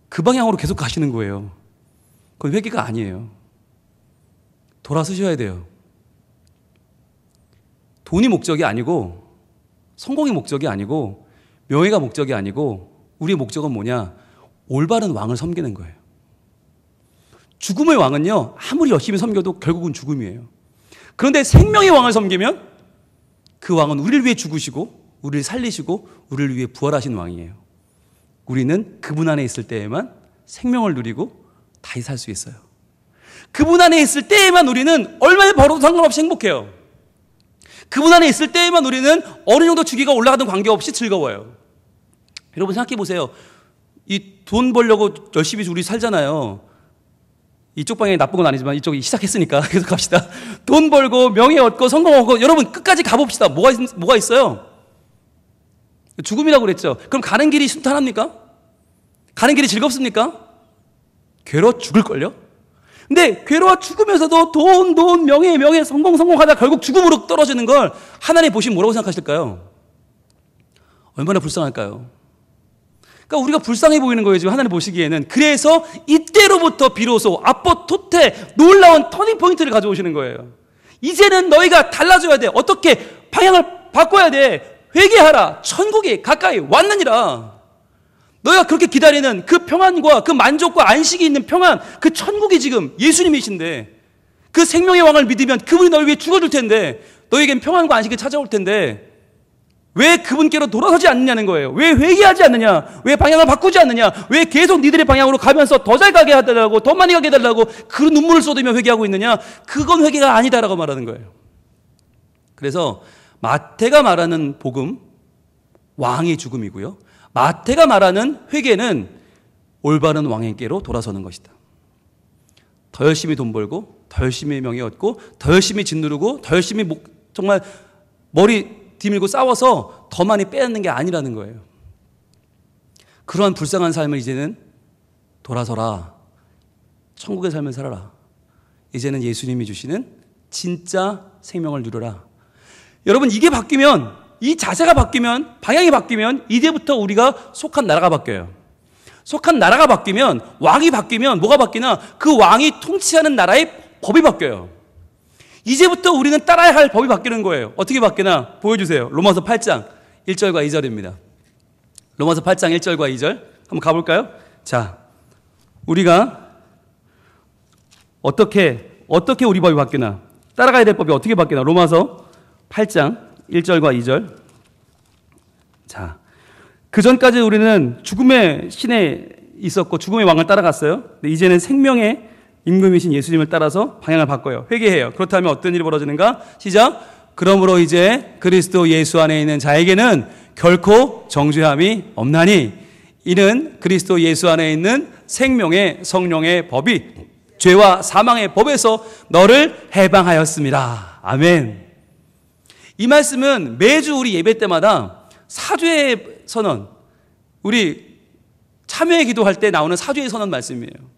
그 방향으로 계속 가시는 거예요. 그건 회개가 아니에요. 돌아서셔야 돼요. 돈이 목적이 아니고 성공이 목적이 아니고 명예가 목적이 아니고 우리의 목적은 뭐냐? 올바른 왕을 섬기는 거예요. 죽음의 왕은요, 아무리 열심히 섬겨도 결국은 죽음이에요. 그런데 생명의 왕을 섬기면 그 왕은 우리를 위해 죽으시고 우리를 살리시고 우리를 위해 부활하신 왕이에요. 우리는 그분 안에 있을 때에만 생명을 누리고 다시 살 수 있어요. 그분 안에 있을 때에만 우리는 얼마나 벌어도 상관없이 행복해요. 그분 안에 있을 때에만 우리는 어느 정도 주기가 올라가든 관계없이 즐거워요. 여러분 생각해 보세요. 이 돈 벌려고 열심히 우리 살잖아요. 이쪽 방향이 나쁜 건 아니지만 이쪽이 시작했으니까 계속 갑시다. 돈 벌고 명예 얻고 성공 얻고, 여러분 끝까지 가봅시다. 뭐가 있어요? 죽음이라고 그랬죠. 그럼 가는 길이 순탄합니까? 가는 길이 즐겁습니까? 괴로워 죽을걸요? 근데 괴로워 죽으면서도 돈, 명예, 성공하다 결국 죽음으로 떨어지는 걸 하나님 보시면 뭐라고 생각하실까요? 얼마나 불쌍할까요? 그러니까 우리가 불쌍해 보이는 거예요, 지금 하나님 보시기에는. 그래서 이때로부터 비로소 아포토테 놀라운 터닝 포인트를 가져오시는 거예요. 이제는 너희가 달라져야 돼. 어떻게? 방향을 바꿔야 돼. 회개하라. 천국이 가까이 왔느니라. 너희가 그렇게 기다리는 그 평안과 그 만족과 안식이 있는 평안, 그 천국이 지금 예수님이신데, 그 생명의 왕을 믿으면 그분이 너희 위해 죽어줄 텐데, 너희에겐 평안과 안식이 찾아올 텐데 왜 그분께로 돌아서지 않느냐는 거예요. 왜 회개하지 않느냐? 왜 방향을 바꾸지 않느냐? 왜 계속 니들의 방향으로 가면서 더 잘 가게 해달라고, 더 많이 가게 해달라고 그 눈물을 쏟으며 회개하고 있느냐? 그건 회개가 아니다라고 말하는 거예요. 그래서 마태가 말하는 복음, 왕의 죽음이고요, 마태가 말하는 회개는 올바른 왕에게로 돌아서는 것이다. 더 열심히 돈 벌고 더 열심히 명예 얻고 더 열심히 짓누르고 더 열심히 정말 머리 뒤밀고 싸워서 더 많이 빼앗는 게 아니라는 거예요. 그러한 불쌍한 삶을 이제는 돌아서라. 천국의 삶을 살아라. 이제는 예수님이 주시는 진짜 생명을 누려라. 여러분, 이게 바뀌면, 이 자세가 바뀌면, 방향이 바뀌면 이제부터 우리가 속한 나라가 바뀌어요. 속한 나라가 바뀌면, 왕이 바뀌면 뭐가 바뀌나? 그 왕이 통치하는 나라의 법이 바뀌어요. 이제부터 우리는 따라야 할 법이 바뀌는 거예요. 어떻게 바뀌나? 보여주세요. 로마서 8장 1절과 2절입니다. 로마서 8장 1절과 2절 한번 가볼까요? 자, 우리가 어떻게 우리 법이 바뀌나? 따라가야 될 법이 어떻게 바뀌나? 로마서 8장 1절과 2절. 자, 그 전까지 우리는 죽음의 신에 있었고 죽음의 왕을 따라갔어요. 근데 이제는 생명의 임금이신 예수님을 따라서 방향을 바꿔요. 회개해요. 그렇다면 어떤 일이 벌어지는가? 시작. 그러므로 이제 그리스도 예수 안에 있는 자에게는 결코 정죄함이 없나니 이는 그리스도 예수 안에 있는 생명의 성령의 법이 죄와 사망의 법에서 너를 해방하였습니다. 아멘. 이 말씀은 매주 우리 예배 때마다 사죄의 선언, 우리 참회의 기도할 때 나오는 사죄의 선언 말씀이에요.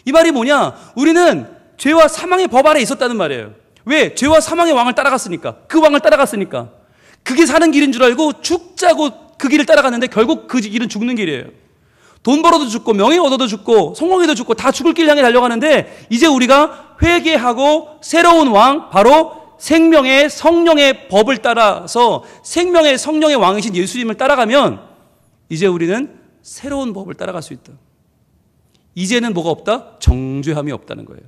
이 말이 뭐냐? 우리는 죄와 사망의 법 아래 있었다는 말이에요. 왜? 죄와 사망의 왕을 따라갔으니까. 그 왕을 따라갔으니까. 그게 사는 길인 줄 알고 죽자고 그 길을 따라갔는데 결국 그 길은 죽는 길이에요. 돈 벌어도 죽고 명예 얻어도 죽고 성공해도 죽고 다 죽을 길 향해 달려가는데 이제 우리가 회개하고 새로운 왕, 바로 생명의 성령의 법을 따라서 생명의 성령의 왕이신 예수님을 따라가면 이제 우리는 새로운 법을 따라갈 수 있다. 이제는 뭐가 없다? 정죄함이 없다는 거예요.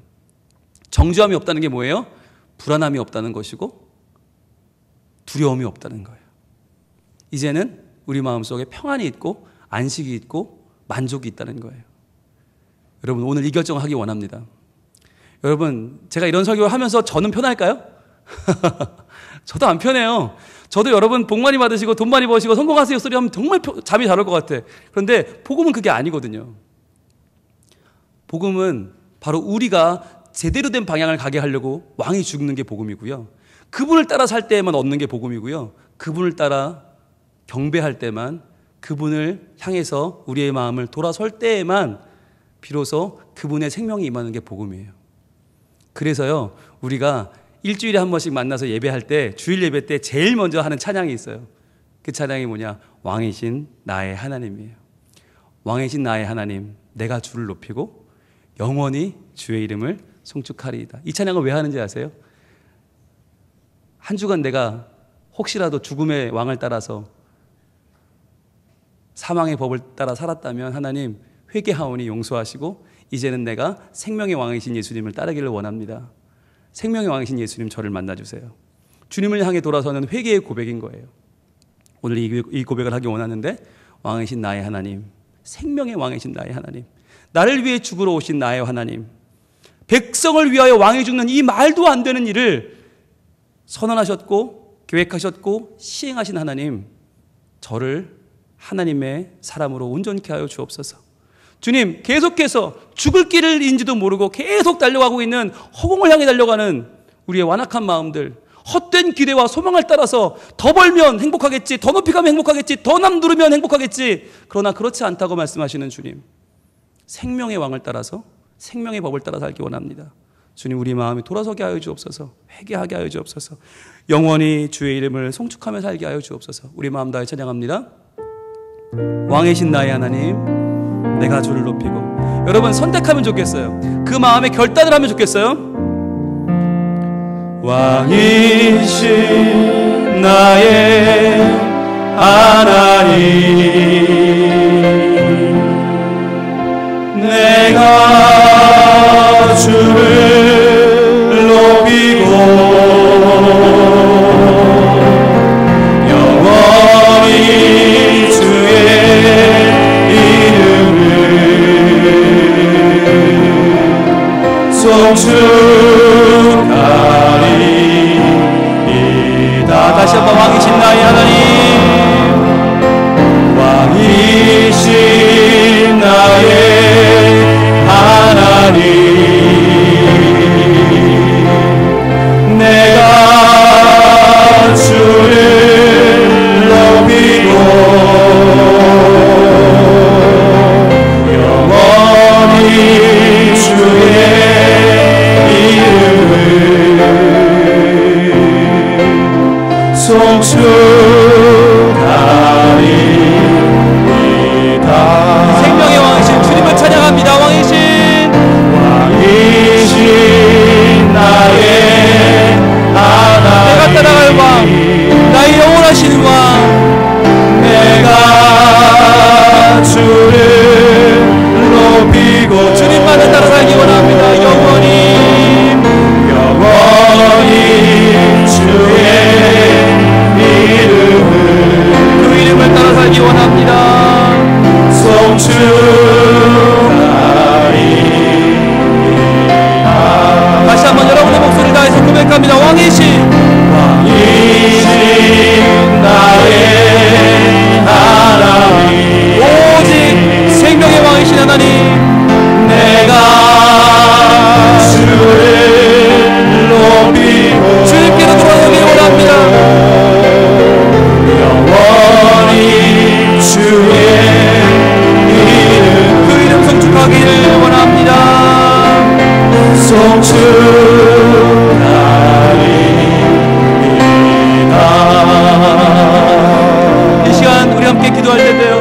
정죄함이 없다는 게 뭐예요? 불안함이 없다는 것이고 두려움이 없다는 거예요. 이제는 우리 마음속에 평안이 있고 안식이 있고 만족이 있다는 거예요. 여러분, 오늘 이 결정을 하기 원합니다. 여러분, 제가 이런 설교를 하면서 저는 편할까요? 저도 안 편해요. 저도 여러분 복 많이 받으시고 돈 많이 버시고 성공하세요 소리 하면 정말 잠이 잘 올 것 같아. 그런데 복음은 그게 아니거든요. 복음은 바로 우리가 제대로 된 방향을 가게 하려고 왕이 죽는 게 복음이고요. 그분을 따라 살 때에만 얻는 게 복음이고요. 그분을 따라 경배할 때만, 그분을 향해서 우리의 마음을 돌아설 때에만 비로소 그분의 생명이 임하는 게 복음이에요. 그래서요, 우리가 일주일에 한 번씩 만나서 예배할 때, 주일 예배 때 제일 먼저 하는 찬양이 있어요. 그 찬양이 뭐냐? 왕이신 나의 하나님이에요. 왕이신 나의 하나님, 내가 주를 높이고 영원히 주의 이름을 송축하리이다. 이 찬양을 왜 하는지 아세요? 한 주간 내가 혹시라도 죽음의 왕을 따라서 사망의 법을 따라 살았다면 하나님 회개하오니 용서하시고 이제는 내가 생명의 왕이신 예수님을 따르기를 원합니다. 생명의 왕이신 예수님 저를 만나주세요. 주님을 향해 돌아서는 회개의 고백인 거예요. 오늘 이 고백을 하기 원하는데, 왕이신 나의 하나님, 생명의 왕이신 나의 하나님, 나를 위해 죽으러 오신 나의 하나님, 백성을 위하여 왕이 죽는 이 말도 안 되는 일을 선언하셨고 계획하셨고 시행하신 하나님, 저를 하나님의 사람으로 온전케 하여 주옵소서. 주님, 계속해서 죽을 길인지도 모르고 계속 달려가고 있는 허공을 향해 달려가는 우리의 완악한 마음들, 헛된 기대와 소망을 따라서 더 벌면 행복하겠지, 더 높이 가면 행복하겠지, 더 남두르면 행복하겠지, 그러나 그렇지 않다고 말씀하시는 주님, 생명의 왕을 따라서 생명의 법을 따라 살기 원합니다. 주님, 우리 마음이 돌아서게 하여 주옵소서. 회개하게 하여 주옵소서. 영원히 주의 이름을 송축하며 살게 하여 주옵소서. 우리 마음 다해 찬양합니다. 왕이신 나의 하나님, 내가 주를 높이고. 여러분, 선택하면 좋겠어요. 그 마음에 결단을 하면 좋겠어요. 왕이신 나의 하나님, 내가 주를 높이고 영원히 주의 이름을 송축하리이다. 다시 한번 왕이신 나의 하나님, 왕이신 나의 하나님, 주를 높이고 주님만을 따라 살기 원합니다. 영원히 주의 이름을 그 이름을 따라 살기 원합니다. 송축하리이다. 다시 한번 여러분의 목소리 다해서 고백합니다. 왕이신 나의 하나님, 오직 생명의 왕이신 하나님, 내가 주를 높이고 주님께로 돌아오길 원합니다. 영원히 주의 이름 그 이름 성축하기를 원합니다. 송축하리이다. 이 시간 우리 함께 기도할 텐데요,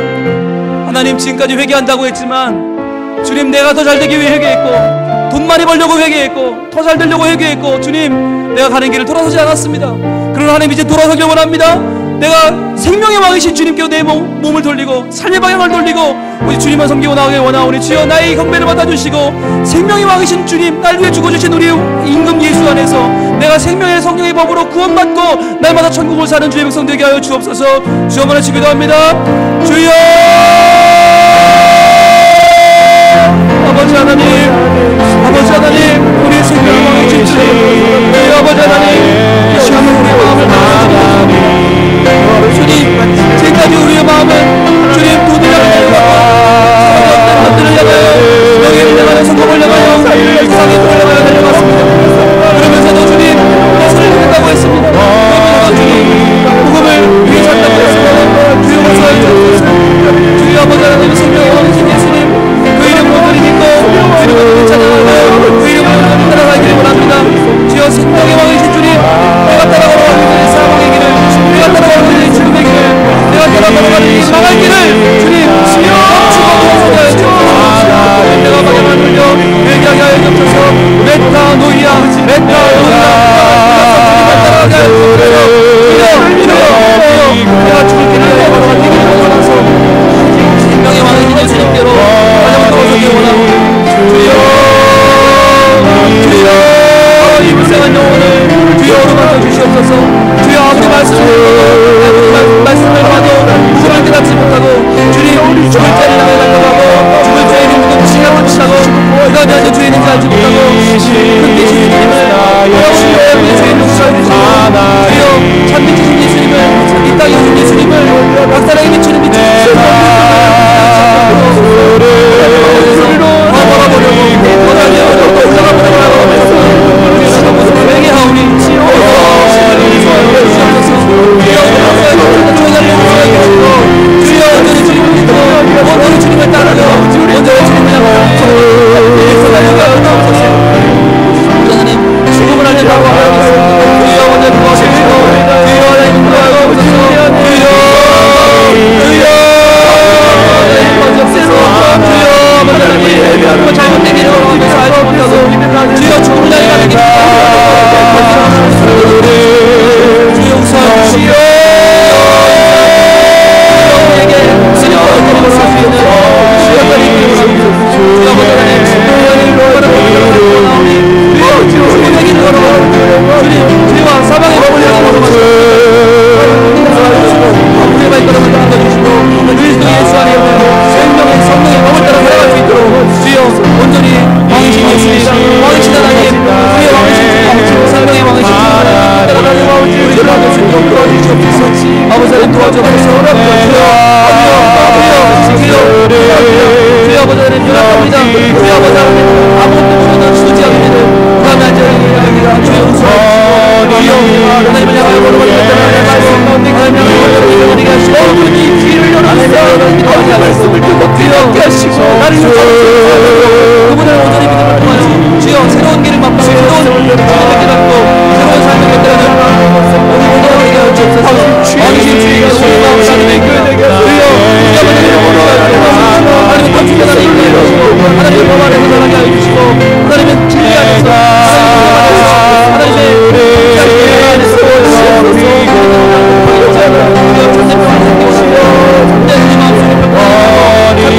하나님 지금까지 회개한다고 했지만 주님 내가 더 잘되기 위해 회개했고, 돈 많이 벌려고 회개했고, 더 잘되려고 회개했고, 주님 내가 가는 길을 돌아서지 않았습니다. 그러나 하나님 이제 돌아서길 원합니다. 내가 생명의 왕이신 주님께로 내 몸을 돌리고 삶의 방향을 돌리고 오직 주님만 섬기고 나가길 원하오니 주여 나의 경배를 받아주시고 생명의 왕이신 주님, 날 위해 죽어주신 우리 임금 예수 안에서 내가 생명의 성령의 법으로 구원받고 날마다 천국을 사는 주의 백성 되게 하여 주옵소서. 주여 만나시 기도합니다. 주여 아버지 하나님, 아버지 하나님, 우리의 생명의 왕이신 주님, 우리 아버지 하나님, 이 시간에 우리의 마음을 받아주시옵소서. 주님, 지금까지 우리의 마음은 주님 돈을 향하여 어떤 것들을 향하여 명예를 향하여 성공을 향하여 세상의 돈을 향하여 달려갔습니다. 그러면서도 주님 예수를 믿는다고 했습니다. 그러면서 주님 복음을 위해 산다고 했습니다. 주여 용서하여 주옵소서. 주여 아버지 하나님, 생명의 왕이신 예수님, 그 이름 온전히 믿고 그 이름을 찬양하며 그 이름을 온전히 따라가기를 원합니다. 주여 생명의 왕이신 주님, 내가 따라가는 길을 사망의 길을, 내가 따라가는 길을 죽음의 길을, 내가 따라가는 이 망할 길을 주님 주여 축복하여 주옵소서. 내가 방향을 돌려 회개하게 하여 주옵소서. 메타노이아 메타노이아 따라가게 하여 주옵소서. 주여 내가 죽을 길을 걸어가기를 원하소 생명의 왕이신 예수님께로 가정을 돌아서기 원합니다. 주여 이 불쌍한 영혼을 주여 오르막여 주시옵소서. 주여 아버지 말씀을 봐도 그걸 깨닫지 못하고 주님 죽을 자를 향해 달려가고 죽을 죄인이 누구 지가 못하고 그가 대하여 죄인인지 알지 못하고 흑기신 예수님을 여러분의 죄인을 구하여주시고 주여 참빛이신 예수님을 이 땅에 오신 예수님을 박사랑에 비추는 빛을 소리로 버려버리고 버려버리고 올라가버리고 회개하오니 주여 온전히 주님을 믿고 온전히 주님을 따르고 온전히 주님을 향하여 하나님 죽음을 알린다고 하였습니다. 주여 온전히 도와주시고 주여 하나님 도와주옵소서. 주여 주여 잘못된 길을 걸어가면서 알지 못하고 주여 죽음을 향해 가는 길 주여 웃어주시오. 우리에게 스님과 온전히 걸어갈 수 있는 주여까지 있기를 원합니다. 주여 하나님 죽음의 길을 걸어가는 주님 주와 사방의 법을 향해 걸어가시고 아버지의 발걸음을 당겨주시고 그리스도 예수 안에 생명의 성령의 법을 따라 걸어갈 수 있도록 주여 온전히 왕이신 예수님, 왕이신 하나님, 우리의 왕이신 주님, 생명의 왕이신 주님 따라가는 우리를 하게 수 있도록 도와주시옵소서. 아버지 하나님 도와주옵소서. 주여 아버지 하나님 연락합니다. 주여 아버지 하나님 아무것도 모르는 수지하게 되는 불안한 자에게 주여 웃어주시고 주여 하나님을 향하여 걸어가는 하나님을 걸어가게 하시고 이 길을 열어주세요. 말씀을 듣고 귀엽게 하시고 나를 그분을 온전히 믿음을 통하여 주여 새로운 길을 맛보고 새로운 주님을 깨닫고 새로운 삶을 깨달는 우리 모두가 되게 하여 주옵소서. 왕이신 주의 예수님 하나님의 교회 되게 하여 주여 하나님의 탐축한 하나님을 이루시고 하나님의 법 안에서 나가게 하여 주시고 하나님의 진리 안에서 하나님의 안에서 주님 마음속에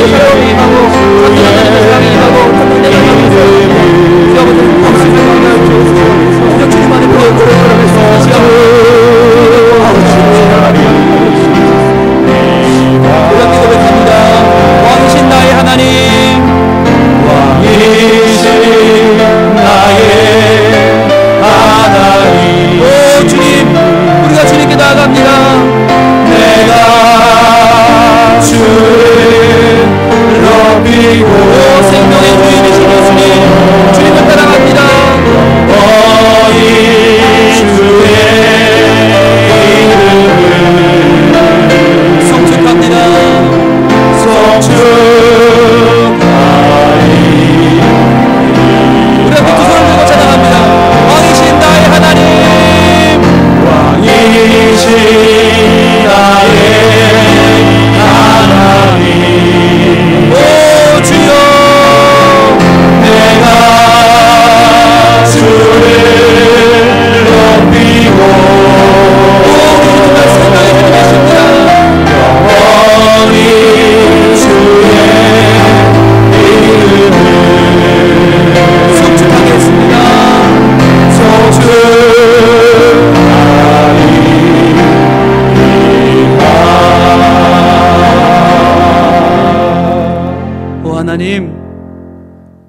하나님,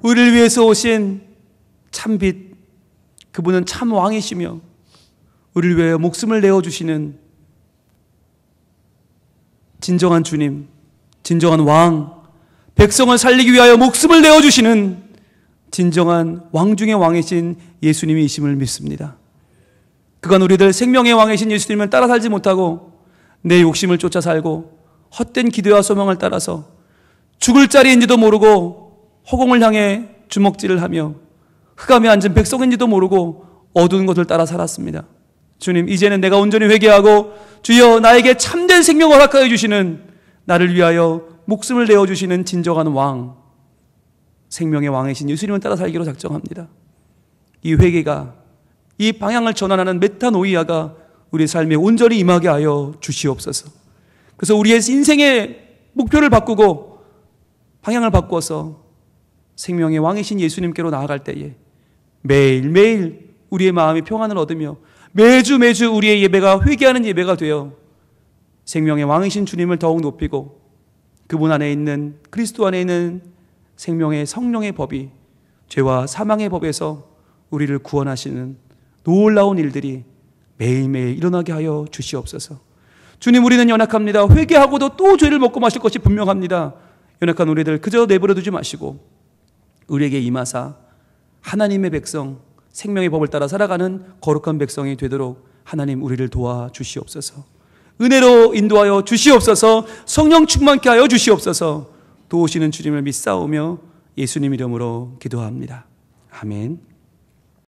우리를 위해서 오신 참빛, 그분은 참 왕이시며 우리를 위하여 목숨을 내어주시는 진정한 주님, 진정한 왕, 백성을 살리기 위하여 목숨을 내어주시는 진정한 왕 중의 왕이신 예수님이심을 믿습니다. 그간 우리들 생명의 왕이신 예수님을 따라 살지 못하고 내 욕심을 쫓아 살고 헛된 기대와 소망을 따라서 죽을 자리인지도 모르고 허공을 향해 주먹질을 하며 흑암에 앉은 백성인지도 모르고 어두운 것을 따라 살았습니다. 주님, 이제는 내가 온전히 회개하고 주여 나에게 참된 생명을 허락하여 주시는, 나를 위하여 목숨을 내어주시는 진정한 왕, 생명의 왕이신 예수님을 따라 살기로 작정합니다. 이 회개가, 이 방향을 전환하는 메타노이아가 우리 삶에 온전히 임하게 하여 주시옵소서. 그래서 우리의 인생의 목표를 바꾸고 방향을 바꾸어서 생명의 왕이신 예수님께로 나아갈 때에 매일매일 우리의 마음이 평안을 얻으며 매주 우리의 예배가 회개하는 예배가 되어 생명의 왕이신 주님을 더욱 높이고 그분 안에 있는, 그리스도 안에 있는 생명의 성령의 법이 죄와 사망의 법에서 우리를 구원하시는 놀라운 일들이 매일매일 일어나게 하여 주시옵소서. 주님, 우리는 연약합니다. 회개하고도 또 죄를 먹고 마실 것이 분명합니다. 연약한 우리들 그저 내버려 두지 마시고 우리에게 임하사 하나님의 백성, 생명의 법을 따라 살아가는 거룩한 백성이 되도록 하나님 우리를 도와주시옵소서. 은혜로 인도하여 주시옵소서. 성령 충만케 하여 주시옵소서. 도우시는 주님을 믿사오며 예수님 이름으로 기도합니다. 아멘.